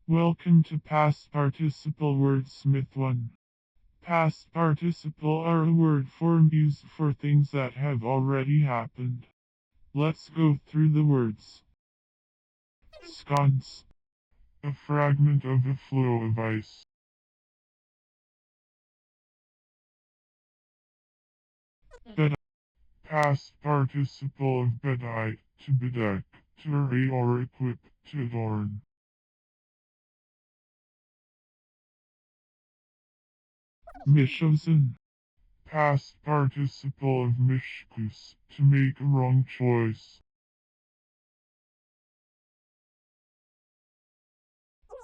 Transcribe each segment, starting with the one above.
Welcome to Past Participle Wordsmith 1. Past participle are a word form used for things that have already happened. Let's go through the words. Sconce. A fragment of a floe of ice. Bedeck. Past participle of bedight, to bedeck, to array or equip, to adorn. Mischosen. Past participle of Mischoose, to make a wrong choice.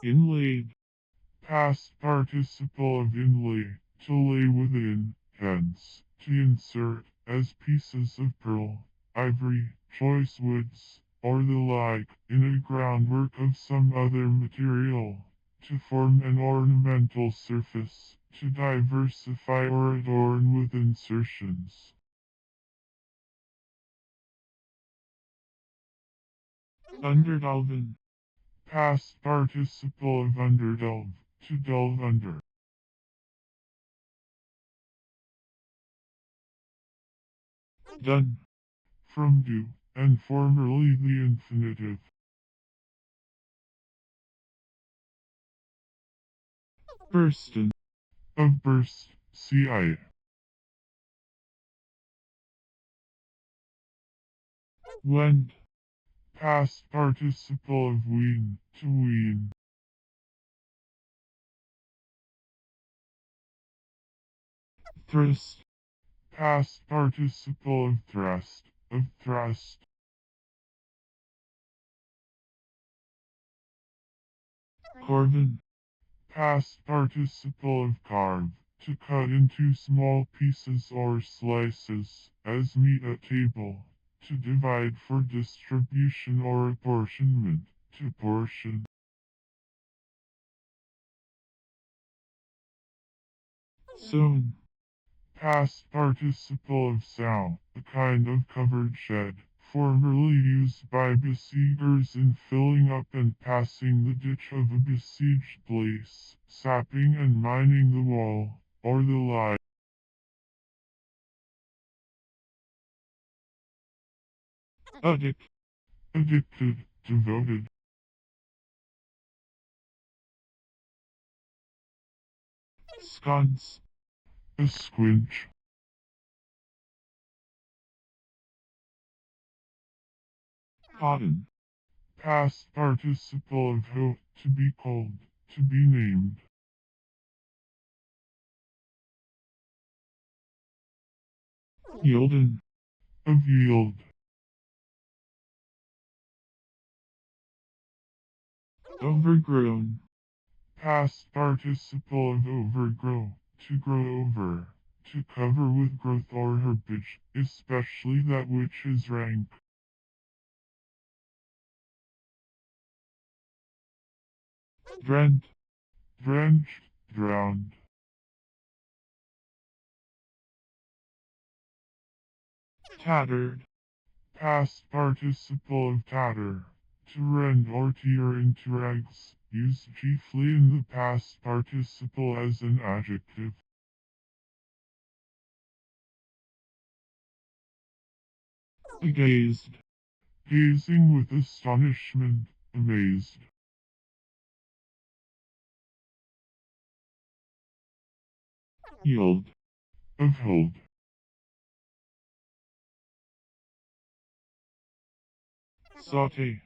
Inlaid. Past participle of inlay, to lay within, hence, to insert, as pieces of pearl, ivory, choice woods, or the like, in a groundwork of some other material, to form an ornamental surface, to diversify or adorn with insertions. Underdolven. Past participle of underdelve, to delve under. Done. From do, and formerly the infinitive. Bursten. Of burst, ci. Wend. Past participle of ween, to ween. Thrast. Past participle of Thrast, of Thrast. Corven. Past participle of carve, to cut into small pieces or slices, as meat at table, to divide for distribution or apportionment, to portion. Sown. Past participle of sow, a kind of covered shed, formerly used by besiegers in filling up and passing the ditch of a besieged place, sapping and mining the wall, or the like. Addict. Addicted, devoted. Sconce. A squinch. Cotton. Past participle of ho, to be called, to be named. Yielden. Of yield. Overgrown. Past participle of overgrow, to grow over, to cover with growth or herbage, especially that which is rank. Drent. Drenched, drowned. Tattered. Past participle of tatter, to rend or tear into rags, used chiefly in the past participle as an adjective. Agazed. Gazing with astonishment, amazed. Yield. Of hold. Saute.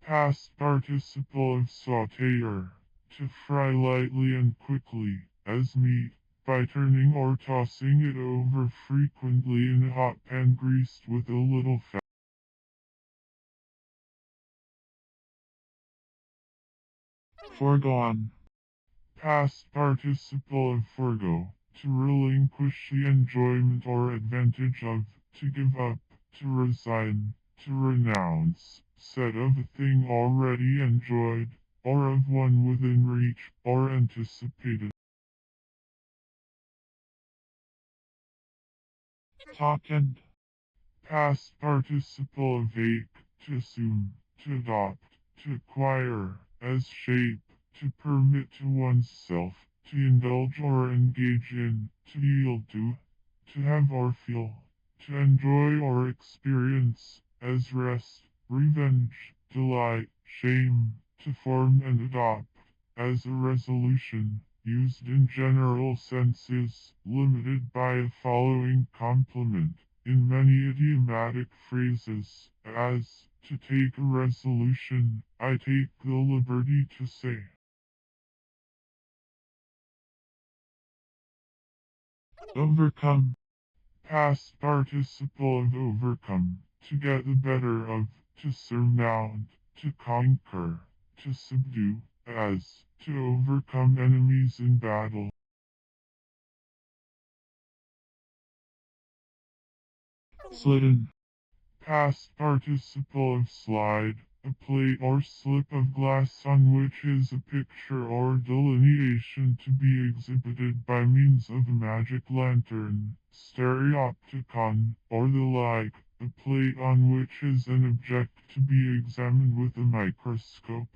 Past participle of sauteer, to fry lightly and quickly, as meat, by turning or tossing it over frequently in a hot pan greased with a little fat. Foregone. Past participle of forego, to relinquish the enjoyment or advantage of, to give up, to resign, to renounce, said of a thing already enjoyed, or of one within reach, or anticipated. Talk and. Past participle of ache, to assume, to adopt, to acquire, as shape, to permit to oneself, to indulge or engage in, to yield to have or feel, to enjoy or experience, as rest, revenge, delight, shame, to form and adopt, as a resolution, used in general senses, limited by a following complement, in many idiomatic phrases, as, to take a resolution, I take the liberty to say. Overcome. Past participle of overcome, to get the better of, to surmount, to conquer, to subdue, as, to overcome enemies in battle. Slidden. Past participle of slide, a plate or slip of glass on which is a picture or delineation to be exhibited by means of a magic lantern, stereopticon, or the like, a plate on which is an object to be examined with a microscope.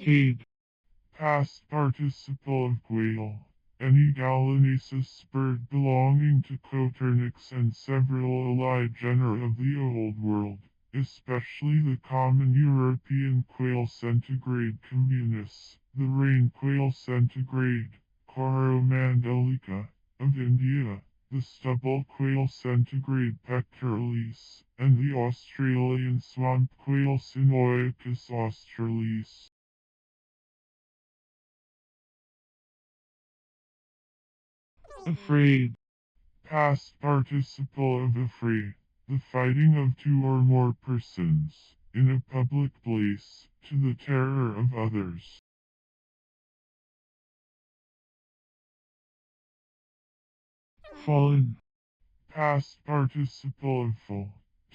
Cade. Past participle of quail. Any gallinaceous bird belonging to Coturnix and several allied genera of the Old World, especially the common European quail centigrade communis, the rain quail centigrade, Coromandelica, of India, the stubble quail centigrade pectoralis, and the Australian swamp quail Sinoicus australis. Afraid. Past participle of affray. The fighting of two or more persons, in a public place, to the terror of others. Fallen. Past participle of full.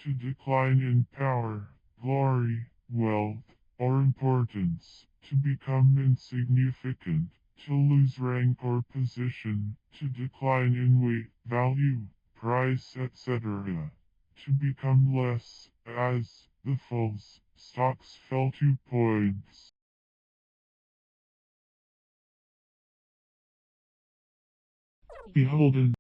To decline in power, glory, wealth, or importance. To become insignificant. To lose rank or position, to decline in weight, value, price, etc. To become less, as, the fulls, stocks fell 2 points. Beholden.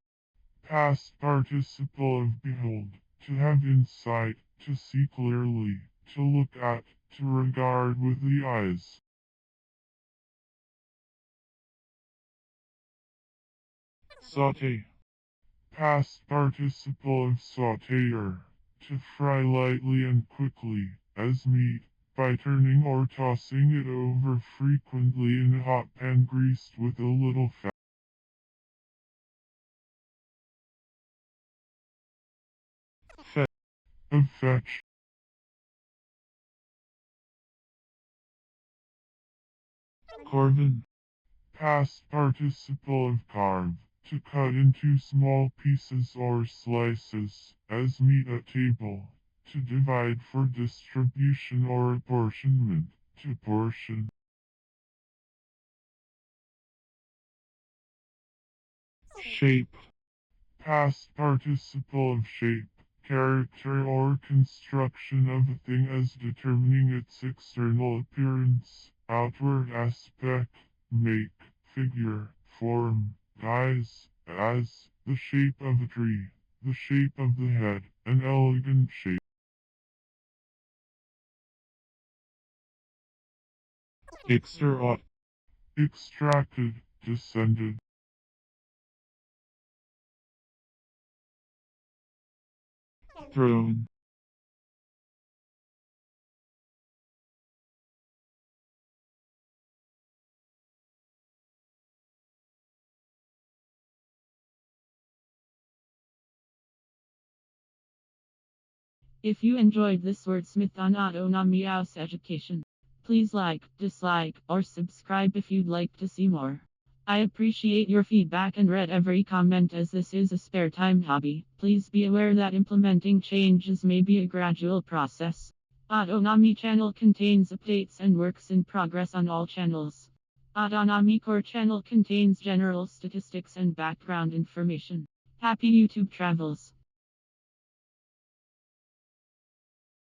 Past participle of behold, to have insight, to see clearly, to look at, to regard with the eyes. Saute. Past participle of sauteer, to fry lightly and quickly, as meat, by turning or tossing it over frequently in a hot pan greased with a little fat. Of fetch. Corven. Past participle of carve, to cut into small pieces or slices, as meat at table, to divide for distribution or apportionment, to portion. Shape. Past participle of shape, character or construction of a thing as determining its external appearance, outward aspect, make, figure, form, guise, as, the shape of a tree, the shape of the head, an elegant shape. Extract. Extracted, descended. Thrown. If you enjoyed this wordsmith on autonomy house education, please like, dislike, or subscribe if you'd like to see more. I appreciate your feedback and read every comment as this is a spare time hobby. Please be aware that implementing changes may be a gradual process. Autonomy channel contains updates and works in progress on all channels. Autonomy core channel contains general statistics and background information. Happy YouTube travels!